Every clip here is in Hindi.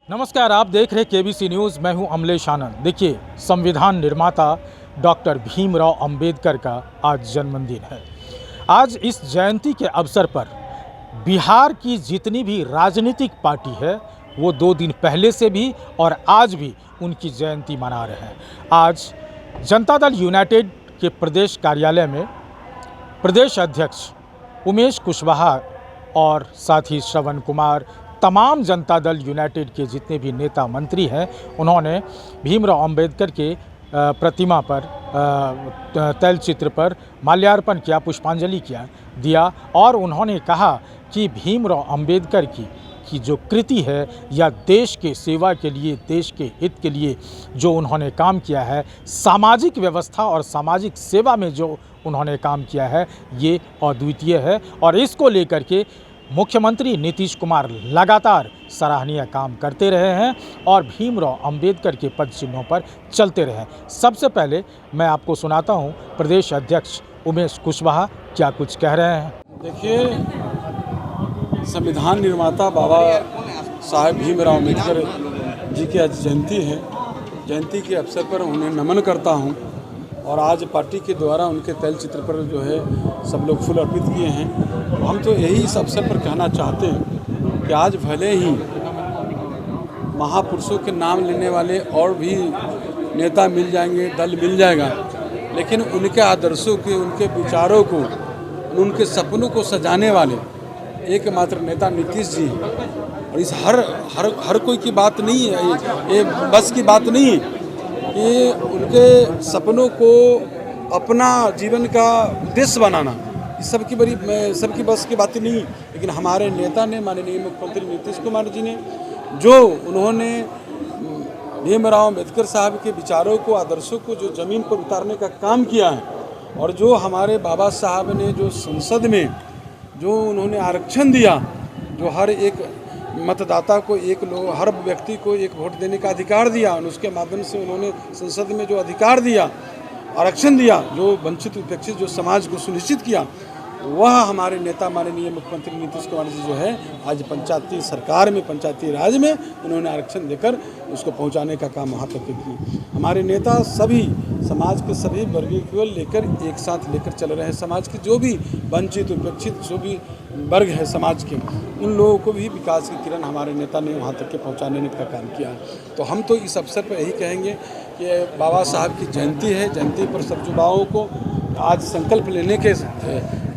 नमस्कार, आप देख रहे केबीसी न्यूज़। मैं हूं अमलेश आनंद। देखिए, संविधान निर्माता डॉक्टर भीमराव अंबेडकर का आज जन्मदिन है। आज इस जयंती के अवसर पर बिहार की जितनी भी राजनीतिक पार्टी है वो 2 दिन पहले से भी और आज भी उनकी जयंती मना रहे हैं। आज जनता दल यूनाइटेड के प्रदेश कार्यालय में प्रदेश अध्यक्ष उमेश कुशवाहा और साथ ही श्रवण कुमार, तमाम जनता दल यूनाइटेड के जितने भी नेता मंत्री हैं, उन्होंने भीमराव अंबेडकर के प्रतिमा पर, तैलचित्र पर माल्यार्पण किया, पुष्पांजलि दिया और उन्होंने कहा कि भीमराव अंबेडकर की जो कृति है या देश के सेवा के लिए, देश के हित के लिए जो उन्होंने काम किया है, सामाजिक व्यवस्था और सामाजिक सेवा में जो उन्होंने काम किया है, ये अद्वितीय है। और इसको लेकर के मुख्यमंत्री नीतीश कुमार लगातार सराहनीय काम करते रहे हैं और भीमराव अंबेडकर के पद चिन्हों पर चलते रहे हैं। सबसे पहले मैं आपको सुनाता हूं प्रदेश अध्यक्ष उमेश कुशवाहा क्या कुछ कह रहे हैं। देखिए, संविधान निर्माता बाबा साहेब भीमराव अंबेडकर जी की आज जयंती है। जयंती के अवसर पर उन्हें नमन करता हूं और आज पार्टी के द्वारा उनके तैलचित्र पर जो है सब लोग फूल अर्पित किए हैं। हम तो यही इस अवसर पर कहना चाहते हैं कि आज भले ही महापुरुषों के नाम लेने वाले और भी नेता मिल जाएंगे, दल मिल जाएगा, लेकिन उनके आदर्शों के, उनके विचारों को, उनके सपनों को सजाने वाले एकमात्र नेता नीतीश जी हैं। और इस हर कोई की बात नहीं है, ये बस की बात नहीं है कि उनके सपनों को अपना जीवन का उद्देश्य बनाना, इस सबकी बस की बात नहीं। लेकिन हमारे नेता ने, माननीय मुख्यमंत्री नीतीश कुमार जी ने, जो उन्होंने भीमराव अंबेडकर साहब के विचारों को, आदर्शों को जो ज़मीन पर उतारने का काम किया है, और जो हमारे बाबा साहब ने जो संसद में जो उन्होंने आरक्षण दिया, जो हर एक मतदाता को, हर व्यक्ति को एक वोट देने का अधिकार दिया, और उसके माध्यम से उन्होंने संसद में जो अधिकार दिया, आरक्षण दिया, जो वंचित उपेक्षित जो समाज को सुनिश्चित किया, वह हमारे नेता माननीय मुख्यमंत्री नीतीश कुमार जी जो है आज पंचायती सरकार में, पंचायती राज में उन्होंने आरक्षण देकर उसको पहुंचाने का काम वहाँ तक किया। हमारे नेता सभी समाज के सभी वर्गीय को लेकर एक साथ लेकर चल रहे हैं। समाज के जो भी वंचित उपेक्षित जो भी वर्ग है समाज के, उन लोगों को भी विकास की किरण हमारे नेता ने वहाँ तक के पहुँचाने का काम किया है। तो हम तो इस अवसर पर यही कहेंगे कि बाबा साहब की जयंती है। जयंती पर सब युवाओं को आज संकल्प लेने की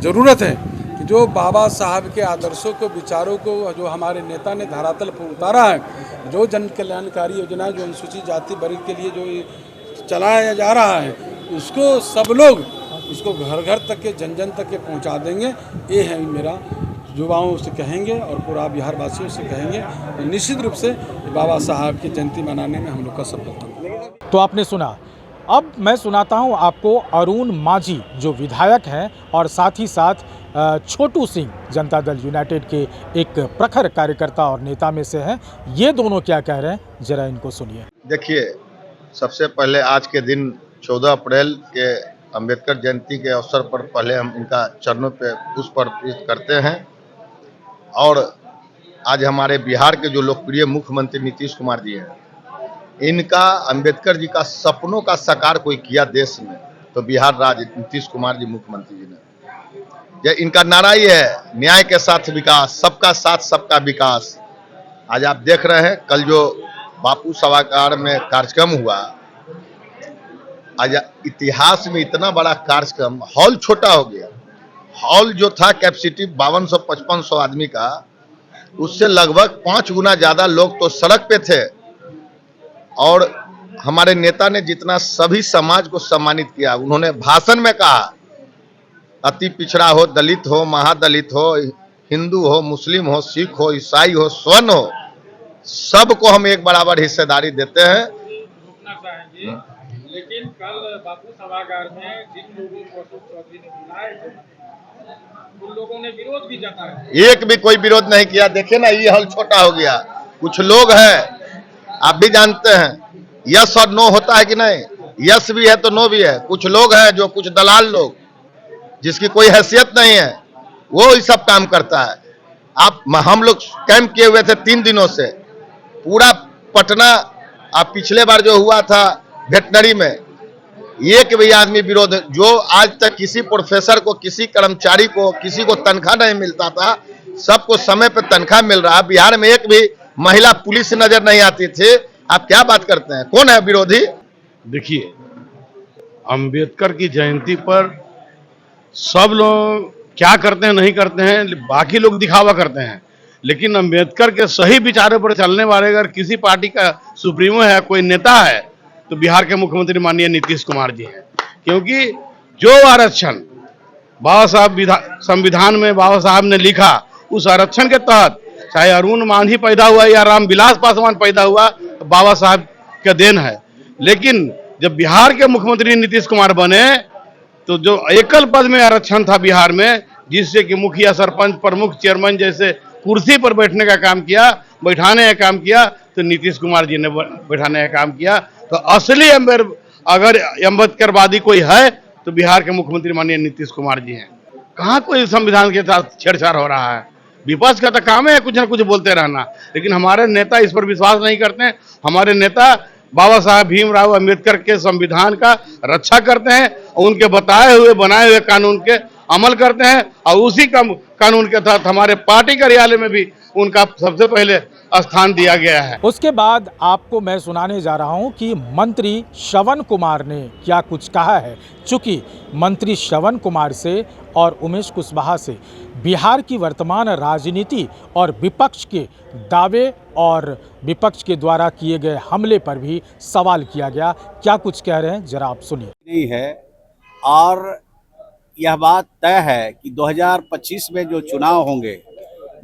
ज़रूरत है कि जो बाबा साहब के आदर्शों को, विचारों को जो हमारे नेता ने धरातल पर उतारा है, जो जन कल्याणकारी योजना जो अनुसूचित जाति वर्ग के लिए जो चलाया जा रहा है, उसको सब लोग उसको घर घर तक के, जन जन तक के पहुंचा देंगे। ये है मेरा युवाओं से कहेंगे और पूरा बिहार वासियों से कहेंगे, तो निश्चित रूप से बाबा साहब की जयंती मनाने में हम लोग का सफलता। तो आपने सुना। अब मैं सुनाता हूं आपको अरुण माझी, जो विधायक हैं और साथ ही साथ छोटू सिंह, जनता दल यूनाइटेड के एक प्रखर कार्यकर्ता और नेता में से हैं। ये दोनों क्या कह रहे हैं, जरा इनको सुनिए। देखिए, सबसे पहले आज के दिन 14 अप्रैल के अंबेडकर जयंती के अवसर पर पहले हम इनका चरणों पे पुष्प अर्पित करते हैं। और आज हमारे बिहार के जो लोकप्रिय मुख्यमंत्री नीतीश कुमार जी हैं, इनका अंबेडकर जी का सपनों का साकार कोई किया देश में, तो बिहार राज्य नीतीश कुमार जी मुख्यमंत्री जी ने। इनका नारा ही है, न्याय के साथ विकास, सबका साथ सबका विकास। आज आप देख रहे हैं, कल जो बापू सभागार में कार्यक्रम हुआ, आज इतिहास में इतना बड़ा कार्यक्रम, हॉल छोटा हो गया। हॉल जो था कैपेसिटी 5200-5500 आदमी का, उससे लगभग 5 गुना ज्यादा लोग तो सड़क पे थे। और हमारे नेता ने जितना सभी समाज को सम्मानित किया, उन्होंने भाषण में कहा, अति पिछड़ा हो, दलित हो, महादलित हो, हिंदू हो, मुस्लिम हो, सिख हो, ईसाई हो, स्वर्ण हो, सबको हम एक बराबर हिस्सेदारी देते हैं। रोकना चाहेंगे, लेकिन कल बापू सभागार में जिन लोगों को अशोक चौधरी ने बुलाए थे, उन लोगों ने विरोध भी जताया। एक भी कोई विरोध नहीं किया। देखिए ना, ये हल छोटा हो गया। कुछ लोग हैं, आप भी जानते हैं, यस और नो होता है कि नहीं, यस भी है तो नो भी है। कुछ लोग हैं जो कुछ दलाल लोग, जिसकी कोई हैसियत नहीं है, वो ये सब काम करता है। हम लोग कैंप किए हुए थे 3 दिनों से, पूरा पटना। आप पिछले बार जो हुआ था वेटनरी में, एक भी आदमी विरोध, जो आज तक किसी प्रोफेसर को, किसी कर्मचारी को, किसी को तनख्वाह नहीं मिलता था, सबको समय पर तनख्वाह मिल रहा है। बिहार में एक भी महिला पुलिस नजर नहीं आती थी। आप क्या बात करते हैं, कौन है विरोधी? देखिए, अंबेडकर की जयंती पर सब लोग क्या करते हैं नहीं करते हैं, बाकी लोग दिखावा करते हैं, लेकिन अंबेडकर के सही विचारों पर चलने वाले अगर किसी पार्टी का सुप्रीमो है, कोई नेता है, तो बिहार के मुख्यमंत्री माननीय नीतीश कुमार जी हैं। क्योंकि जो आरक्षण बाबा साहब संविधान में बाबा साहब ने लिखा, उस आरक्षण के तहत चाहे अरुण मांझी पैदा हुआ या रामविलास पासवान पैदा हुआ, तो बाबा साहब का देन है। लेकिन जब बिहार के मुख्यमंत्री नीतीश कुमार बने, तो जो एकल पद में आरक्षण था बिहार में, जिससे कि मुखिया, सरपंच, प्रमुख, चेयरमैन जैसे कुर्सी पर बैठने का काम किया, बैठाने का काम किया, तो नीतीश कुमार जी ने बैठाने का काम किया। तो असली अगर अम्बेडकरवादी कोई है तो बिहार के मुख्यमंत्री माननीय नीतीश कुमार जी हैं। कहाँ कोई संविधान के साथ छेड़छाड़ हो रहा है? विपक्ष का तो काम है कुछ ना कुछ बोलते रहना, लेकिन हमारे नेता इस पर विश्वास नहीं करते हैं। हमारे नेता बाबा साहब भीमराव अंबेडकर के संविधान का रक्षा करते हैं और उनके बताए हुए बनाए हुए कानून के अमल करते हैं, और उसी कानून के तहत हमारे पार्टी कार्यालय में भी उनका सबसे पहले स्थान दिया गया है। उसके बाद आपको मैं सुनाने जा रहा हूं कि मंत्री श्रवण कुमार ने क्या कुछ कहा है। चूंकि मंत्री श्रवण कुमार से और उमेश कुशवाहा से बिहार की वर्तमान राजनीति और विपक्ष के दावे और विपक्ष के द्वारा किए गए हमले पर भी सवाल किया गया। क्या कुछ कह रहे हैं, जरा आप सुनिए। नहीं है, और यह बात तय है कि 2025 में जो चुनाव होंगे,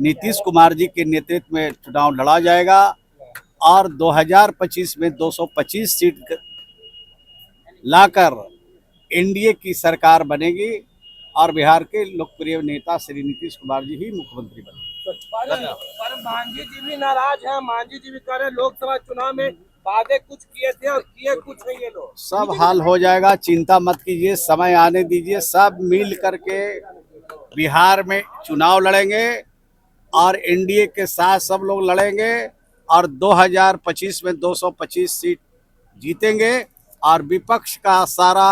नीतीश कुमार जी के नेतृत्व में चुनाव लड़ा जाएगा और 2025 में 225 सीट लाकर एनडीए की सरकार बनेगी और बिहार के लोकप्रिय नेता श्री नीतीश कुमार जी ही मुख्यमंत्री बनेंगे। पर मांझी जी भी नाराज हैं। मांझी जी भी कह रहे हैं लोकसभा चुनाव में वादे कुछ किए थे और किए कुछ नहीं ये लोग। सब हाल हो जाएगा, चिंता मत कीजिए, समय आने दीजिए। सब मिल करके बिहार में चुनाव लड़ेंगे और एनडीए के साथ सब लोग लड़ेंगे और 2025 में 225 सीट जीतेंगे और विपक्ष का सारा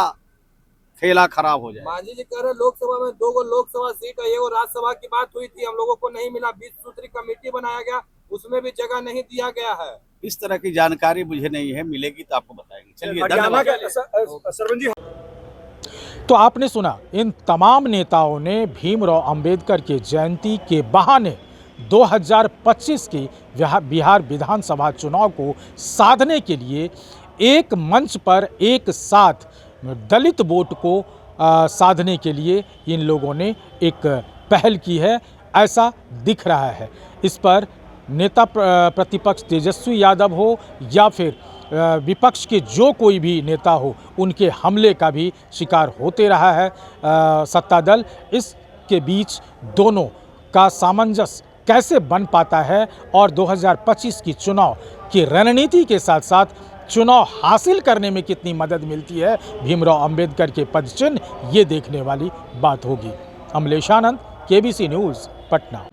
खेला खराब हो जाए। मांझी जी कह रहे हैं लोकसभा में 2 लोकसभा सीट है, ये राज्यसभा की बात हुई थी, हम लोगों को नहीं मिला। 20 सूत्री कमेटी बनाया गया, उसमें भी जगह नहीं दिया गया है। इस तरह की जानकारी मुझे नहीं है, मिलेगी तो आपको बताएंगे। चलिए, धन्यवाद। तो आपने सुना, इन तमाम नेताओं ने भीमराव अंबेडकर के जयंती के बहाने 2025 की बिहार विधानसभा चुनाव को साधने के लिए एक मंच पर एक साथ दलित वोट को साधने के लिए इन लोगों ने एक पहल की है, ऐसा दिख रहा है। इस पर नेता प्रतिपक्ष तेजस्वी यादव हो या फिर विपक्ष के जो कोई भी नेता हो, उनके हमले का भी शिकार होते रहा है सत्ता दल। इसके बीच दोनों का सामंजस्य कैसे बन पाता है और 2025 की चुनाव की रणनीति के साथ साथ चुनाव हासिल करने में कितनी मदद मिलती है भीमराव अंबेडकर के पदचिन्ह, ये देखने वाली बात होगी। अमलेश आनंद, केबीसी न्यूज़, पटना।